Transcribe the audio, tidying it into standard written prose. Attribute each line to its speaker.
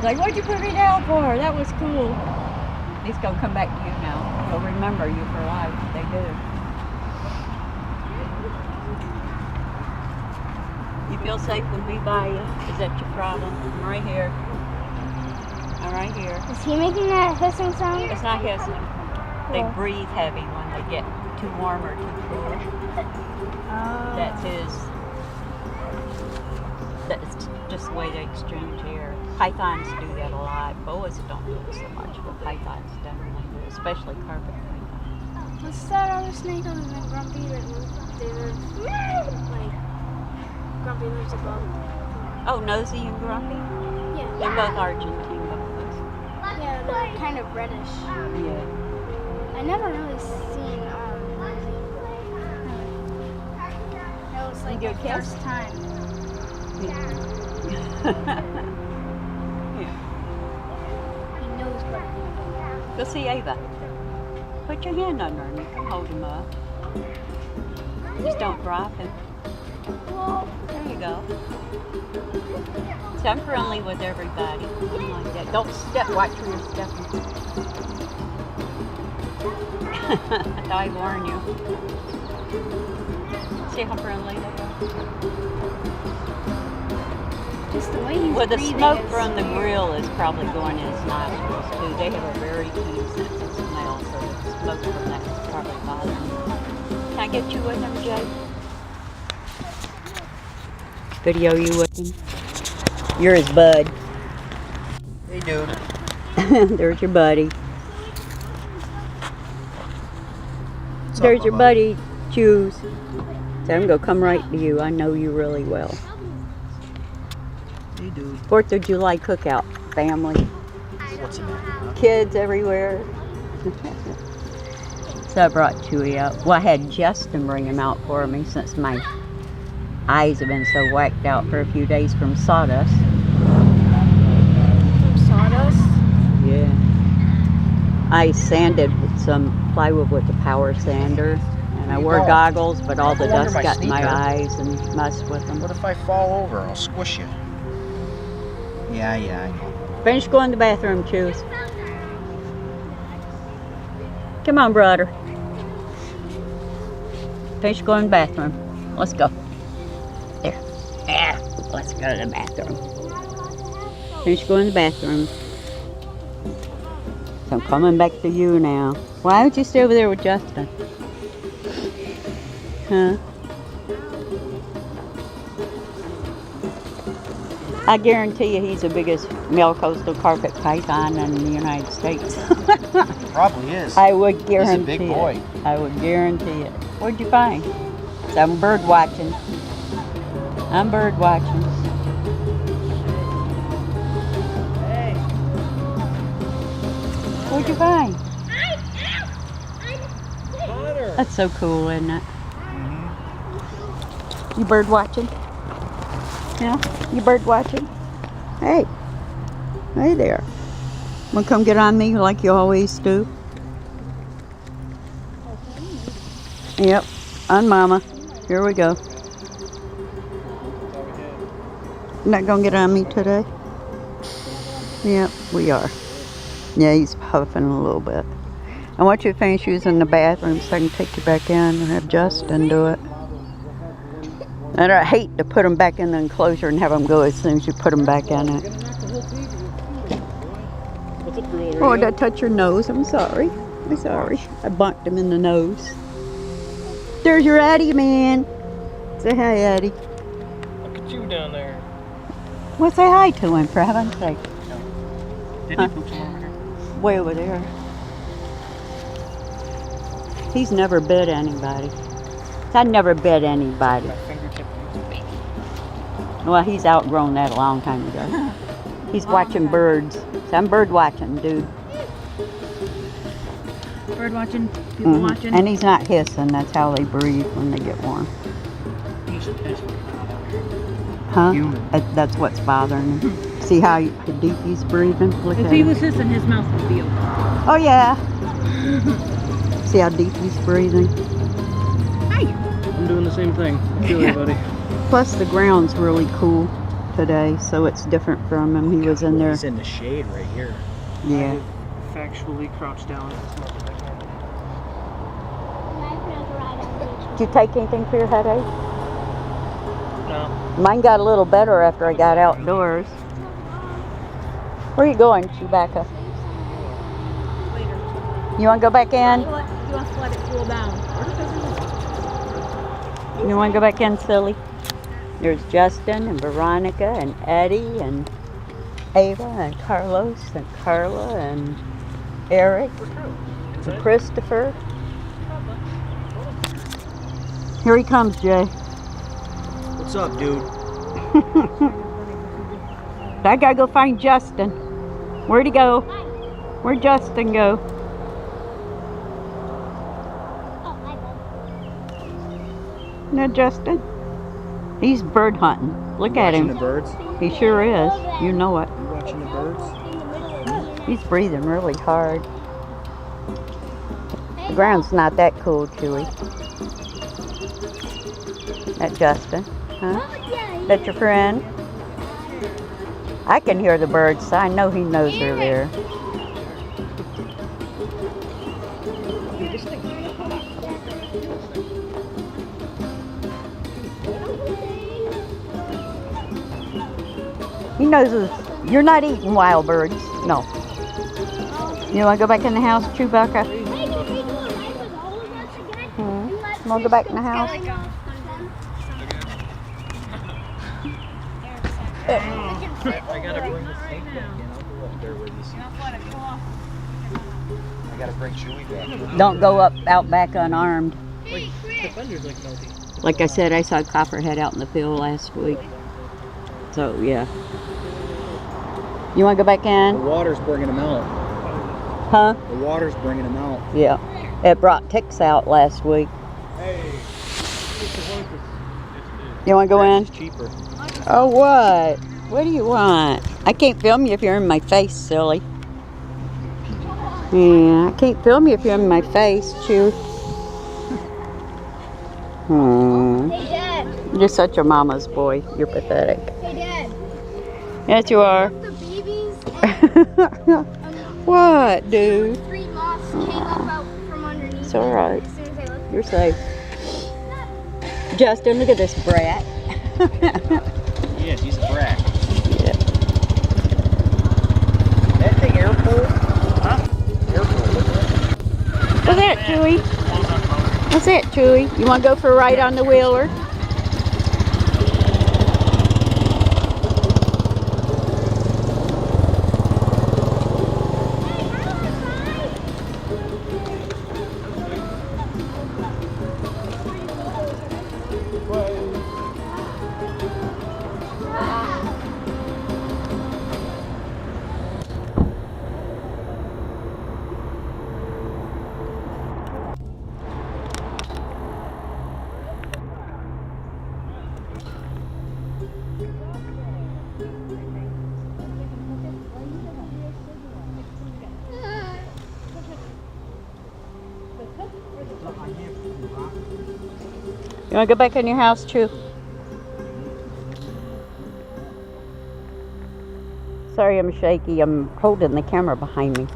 Speaker 1: Like, what'd you put me down for? That was cool. He's gonna come back to you now. He'll remember you for life. They do. You feel safe when we buy you? Is that your problem? I'm right here. I'm right here.
Speaker 2: Is he making that hissing sound?
Speaker 1: It's not hissing. They breathe heavy when they get too warm or too cool.
Speaker 2: Oh.
Speaker 1: That's just the way they exchange air. Pythons do that a lot. Boas don't do it so much, but pythons definitely do, especially carpet pythons.
Speaker 2: What's that other snake other than Grumpy that they live, like, Grumpy lives above?
Speaker 1: Oh, Nosy and Grumpy?
Speaker 2: Yeah.
Speaker 1: They're both Argentine boas.
Speaker 2: Yeah, they're kind of reddish.
Speaker 1: Yeah.
Speaker 2: I never really seen Nosy. That was like the first time.
Speaker 1: Yeah.
Speaker 2: He knows better.
Speaker 1: Go see Ava. Put your hand under him. You can hold him up. Just don't drop him. There you go. So I'm friendly with everybody. I'm like that. Don't step. Watch where you're stepping. I warn you. See how friendly they are?
Speaker 2: Just the way he's
Speaker 1: Well, the
Speaker 2: breathing
Speaker 1: smoke
Speaker 2: is
Speaker 1: from the
Speaker 2: weird.
Speaker 1: grill is probably going in his nostrils too. They have a very keen sense of smell, so the smoke from that is probably bothering him. Can I get you with him, Jay? Video you with him? You're his bud.
Speaker 3: Hey, dude.
Speaker 1: There's your buddy.
Speaker 3: What's
Speaker 1: There's
Speaker 3: up,
Speaker 1: your
Speaker 3: my
Speaker 1: buddy, Choose. So I'm going to come right to you. I know you really well.
Speaker 3: Hey, dude.
Speaker 1: 4th of July cookout, family.
Speaker 3: What's the matter, huh?
Speaker 1: Kids everywhere. So I brought Chewy out. Well, I had Justin bring him out for me since my eyes have been so whacked out for a few days from sawdust.
Speaker 2: Sawdust?
Speaker 1: Yeah. I sanded with some plywood with a power sander, and I wore goggles, but all the
Speaker 3: No wonder
Speaker 1: dust
Speaker 3: my
Speaker 1: got in my
Speaker 3: sneaker.
Speaker 1: eyes and messed with them.
Speaker 3: What if I fall over? I'll squish you. Yeah, I know.
Speaker 1: Finish going to the bathroom, Choose. Come on, brother. Finish going to the bathroom. Let's go. There. Yeah. Let's go to the bathroom. Finish going to the bathroom. So I'm coming back to you now. Why would you stay over there with Justin? Huh? I guarantee you he's the biggest male coastal carpet python in the United States.
Speaker 3: Probably is.
Speaker 1: I would guarantee
Speaker 3: He's a big boy.
Speaker 1: it. I would guarantee it. What'd you find? So I'm bird watching. I'm bird watching.
Speaker 3: Hey.
Speaker 1: What'd you find?
Speaker 3: Butter.
Speaker 1: That's so cool, isn't it?
Speaker 3: Mm-hmm.
Speaker 1: You bird watching? Yeah? You bird watching? Hey. Hey there. Wanna come get on me like you always do? Yep. On Mama. Here we go. Not gonna get on me today? Yep, we are. Yeah, he's puffing a little bit. I want you to finish using the bathroom so I can take you back in and have Justin do it. And I hate to put them back in the enclosure and have them go as soon as you put them back in it. Oh, did I touch your nose? I'm sorry. I'm sorry. I bumped him in the nose. There's your Addie, man. Say hi, Addie.
Speaker 4: Look at you down there.
Speaker 1: Well, say hi to him, for heaven's sake.
Speaker 4: Did
Speaker 1: Huh?
Speaker 4: he put some over here?
Speaker 1: Way over there. He's never bit anybody. I never bit anybody.
Speaker 4: My fingertip was big.
Speaker 1: Well, he's outgrown that a long time ago. He's watching birds. So I'm bird watching, dude.
Speaker 5: Bird watching, people watching.
Speaker 1: And he's not hissing. That's how they breathe when they get warm.
Speaker 4: He's a piss.
Speaker 1: Huh?
Speaker 4: Human.
Speaker 1: That's what's bothering him. See how deep he's breathing? Look
Speaker 5: If
Speaker 1: at
Speaker 5: he
Speaker 1: him.
Speaker 5: was hissing, his mouth would be open.
Speaker 1: Oh, yeah. See how deep he's breathing?
Speaker 4: I'm doing the same thing. I feel you, buddy.
Speaker 1: Plus, the ground's really cool. today, so it's different from him. He was in there.
Speaker 3: He's in the shade right here.
Speaker 1: Yeah.
Speaker 4: Factually crouched down.
Speaker 1: Did you take anything for your headache?
Speaker 4: No.
Speaker 1: Mine got a little better after I got outdoors. Where are you going, Chewbacca?
Speaker 5: Later.
Speaker 1: You want to go back in?
Speaker 5: He wants to let it cool down.
Speaker 1: You want to go back in, silly? There's Justin and Veronica and Eddie and Ava and Carlos and Carla and Eric and Christopher. Here he comes, Jay.
Speaker 3: What's up, dude?
Speaker 1: I gotta go find Justin. Where'd he go? Where'd Justin go? No, Justin. He's bird hunting. Look at
Speaker 3: Watching the
Speaker 1: him.
Speaker 3: birds?
Speaker 1: He sure is. You know it.
Speaker 3: You watching the birds?
Speaker 1: He's breathing really hard. The ground's not that cool, Chewy. That Justin, huh? That your friend? I can hear the birds, so I know he knows they're there. He knows you're not eating wild birds. No. You want to go back in the house, Chewbacca? You want to go back in the house?
Speaker 3: I gotta bring the snake back in. I'll go up there with you. I gotta bring Chewy back.
Speaker 1: Don't go out back unarmed.
Speaker 4: Like, the fender's like melty.
Speaker 1: Like I said, I saw Copperhead out in the field last week. So, yeah. You want to go back
Speaker 3: The
Speaker 1: in?
Speaker 3: water's bringing them out.
Speaker 1: Huh?
Speaker 3: The water's bringing them out.
Speaker 1: Yeah. It brought ticks out last week. You want to go in?
Speaker 3: It's cheaper.
Speaker 1: Oh, what? What do you want? I can't film you if you're in my face, silly. Yeah, I can't film you if you're in my face, Chew.
Speaker 2: Hey, Dad.
Speaker 1: You're such a mama's boy. You're pathetic.
Speaker 2: Hey, Dad.
Speaker 1: Yes, you are.
Speaker 2: The babies
Speaker 1: What, dude?
Speaker 2: 3 moths came up out from underneath.
Speaker 1: It's all right.
Speaker 2: As soon as I looked.
Speaker 1: You're safe. Justin, look at this brat.
Speaker 3: Yeah, he's a brat.
Speaker 1: Yeah.
Speaker 3: That thing airport?
Speaker 4: Huh?
Speaker 3: Airport.
Speaker 1: What's that, Chewy? What's that, Chewy? You want to go for a ride on the wheeler? You want to go back in your house, Chew? Sorry I'm shaky. I'm holding the camera behind me.